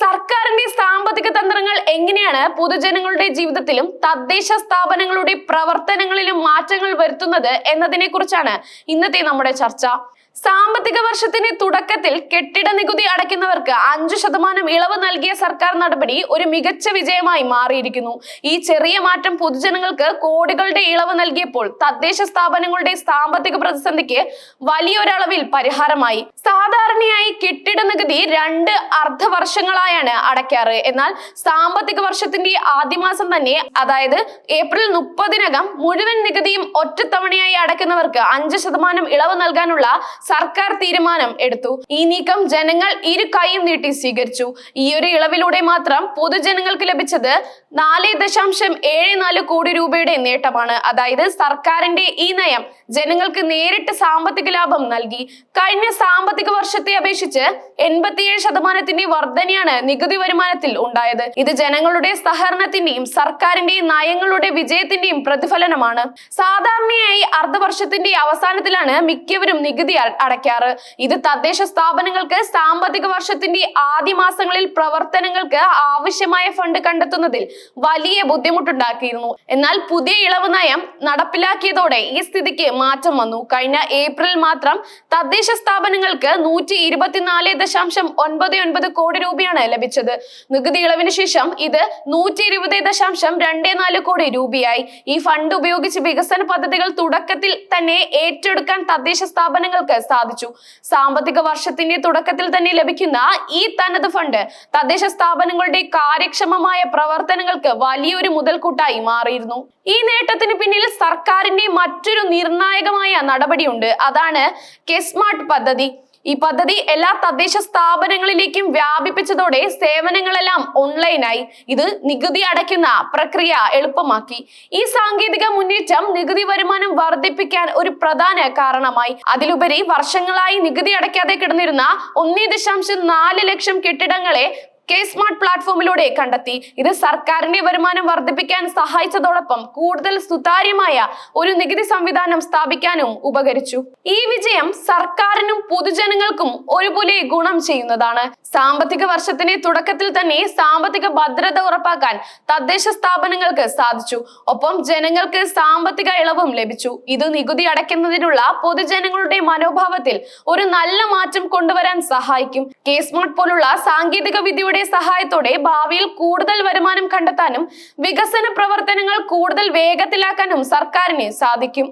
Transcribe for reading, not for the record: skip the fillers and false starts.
സർക്കാരിന്റെ സാമ്പത്തിക തന്ത്രങ്ങൾ എങ്ങനെയാണ് പൊതുജനങ്ങളുടെ ജീവിതത്തിലും തദ്ദേശ സ്ഥാപനങ്ങളുടെ പ്രവർത്തനങ്ങളിലും മാറ്റങ്ങൾ വരുത്തുന്നത് എന്നതിനെ കുറിച്ചാണ് ഇന്നത്തെ നമ്മുടെ ചർച്ച. സാമ്പത്തിക വർഷത്തിന്റെ തുടക്കത്തിൽ കെട്ടിട നികുതി അടയ്ക്കുന്നവർക്ക് 5% ഇളവ് നൽകിയ സർക്കാർ നടപടി ഒരു മികച്ച വിജയമായി മാറിയിരിക്കുന്നു. ഈ ചെറിയ മാറ്റം പൊതുജനങ്ങൾക്ക് കോടികളുടെ ഇളവ് നൽകിയപ്പോൾ തദ്ദേശ സ്ഥാപനങ്ങളുടെ സാമ്പത്തിക പ്രതിസന്ധിക്ക് വലിയൊരളവിൽ പരിഹാരമായി. സാധാരണയായി കെട്ടിട നികുതി 2 അർദ്ധവർഷങ്ങളായാണ് അടയ്ക്കാറ്. എന്നാൽ സാമ്പത്തിക വർഷത്തിന്റെ ആദ്യ മാസം തന്നെ, അതായത് ഏപ്രിൽ 30-നകം മുഴുവൻ നികുതിയും ഒറ്റത്തവണയായി അടയ്ക്കുന്നവർക്ക് 5% ഇളവ് നൽകാനുള്ള സർക്കാർ തീരുമാനം എടുത്തു. ഈ നീക്കം ജനങ്ങൾ ഇരു കൈയും നീട്ടി സ്വീകരിച്ചു. ഈ ഒരു ഇളവിലൂടെ മാത്രം പൊതുജനങ്ങൾക്ക് ലഭിച്ചത് 4.74 കോടി രൂപയുടെ നേട്ടമാണ്. അതായത് സർക്കാരിന്റെ ഈ നയം ജനങ്ങൾക്ക് നേരിട്ട് സാമ്പത്തിക ലാഭം നൽകി. കഴിഞ്ഞ സാമ്പത്തിക വർഷത്തെ അപേക്ഷിച്ച് 87% വർധനയാണ് നികുതി വരുമാനത്തിൽ ഉണ്ടായത്. ഇത് ജനങ്ങളുടെ സഹകരണത്തിന്റെയും സർക്കാരിന്റെയും നയങ്ങളുടെ വിജയത്തിന്റെയും പ്രതിഫലനമാണ്. സാധാരണയായി അർദ്ധവർഷത്തിന്റെ അവസാനത്തിലാണ് മിക്കവരും നികുതി അടയ്ക്കാറ്. ഇത് തദ്ദേശ സ്ഥാപനങ്ങൾക്ക് സാമ്പത്തിക വർഷത്തിന്റെ ആദ്യ മാസങ്ങളിൽ പ്രവർത്തനങ്ങൾക്ക് ആവശ്യമായ ഫണ്ട് കണ്ടെത്തുന്നതിൽ വലിയ ബുദ്ധിമുട്ടുണ്ടാക്കിയിരുന്നു. എന്നാൽ പുതിയ ഇളവ് നയം നടപ്പിലാക്കിയതോടെ ഈ സ്ഥിതിക്ക് മാറ്റം വന്നു. കഴിഞ്ഞ ഏപ്രിൽ മാത്രം തദ്ദേശ സ്ഥാപനങ്ങൾക്ക് 124.99 കോടി രൂപയാണ് ലഭിച്ചത്. നികുതി ഇളവിന് ശേഷം ഇത് 120.24 കോടി രൂപയായി. ഈ ഫണ്ട് ഉപയോഗിച്ച് വികസന പദ്ധതികൾ തുടക്കത്തിൽ തന്നെ ഏറ്റെടുക്കാൻ തദ്ദേശ സ്ഥാപനങ്ങൾക്ക് സാധിച്ചു. സാമ്പത്തിക വർഷത്തിന്റെ തുടക്കത്തിൽ തന്നെ ലഭിക്കുന്ന ഈ തനത് ഫണ്ട് തദ്ദേശ സ്ഥാപനങ്ങളുടെ കാര്യക്ഷമമായ പ്രവർത്തനങ്ങൾക്ക് വലിയൊരു മുതൽക്കൂട്ടായി മാറിയിരുന്നു. ഈ നേട്ടത്തിന് പിന്നിൽ സർക്കാരിന്റെ മറ്റൊരു നിർണായകമായ നടപടിയുണ്ട്. അതാണ് കെ-സ്മാർട്ട് പദ്ധതി. ഈ പദ്ധതി എല്ലാ തദ്ദേശ സ്ഥാപനങ്ങളിലേക്കും വ്യാപിപ്പിച്ചതോടെ സേവനങ്ങളെല്ലാം ഓൺലൈനായി. ഇത് നികുതി അടയ്ക്കുന്ന പ്രക്രിയ എളുപ്പമാക്കി. ഈ സാങ്കേതിക മുന്നേറ്റം നികുതി വരുമാനം വർദ്ധിപ്പിക്കാൻ ഒരു പ്രധാന കാരണമായി. അതിലുപരി വർഷങ്ങളായി നികുതി അടയ്ക്കാതെ കിടന്നിരുന്ന 1.4 ലക്ഷം കെട്ടിടങ്ങളെ കെ-സ്മാർട്ട് പ്ലാറ്റ്ഫോമിലൂടെ കണ്ടെത്തി. ഇത് സർക്കാരിന്റെ വരുമാനം വർദ്ധിപ്പിക്കാൻ സഹായിച്ചതോടൊപ്പം കൂടുതൽ സുതാര്യമായ ഒരു നികുതി സംവിധാനം സ്ഥാപിക്കാനും ഉപകരിച്ചു. ഈ വിജയം സർക്കാരിനും പൊതുജനങ്ങൾക്കും ഒരുപോലെ ഗുണം ചെയ്യുന്നതാണ്. സാമ്പത്തിക വർഷത്തിന്റെ തുടക്കത്തിൽ തന്നെ സാമ്പത്തിക ഭദ്രത ഉറപ്പാക്കാൻ തദ്ദേശ സ്ഥാപനങ്ങൾക്ക് സാധിച്ചു. ഒപ്പം ജനങ്ങൾക്ക് സാമ്പത്തിക ഇളവും ലഭിച്ചു. ഇത് നികുതി അടയ്ക്കുന്നതിനുള്ള പൊതുജനങ്ങളുടെ മനോഭാവത്തിൽ ഒരു നല്ല മാറ്റം കൊണ്ടുവരാൻ സഹായിക്കും. കെ-സ്മാർട്ട് പോലുള്ള സാങ്കേതിക വിദ്യയുടെ സഹായത്തോടെ ഭാവിയിൽ കൂടുതൽ വരുമാനം കണ്ടെത്താനും വികസന പ്രവർത്തനങ്ങൾ കൂടുതൽ വേഗത്തിലാക്കാനും സർക്കാരിന് സാധിക്കും.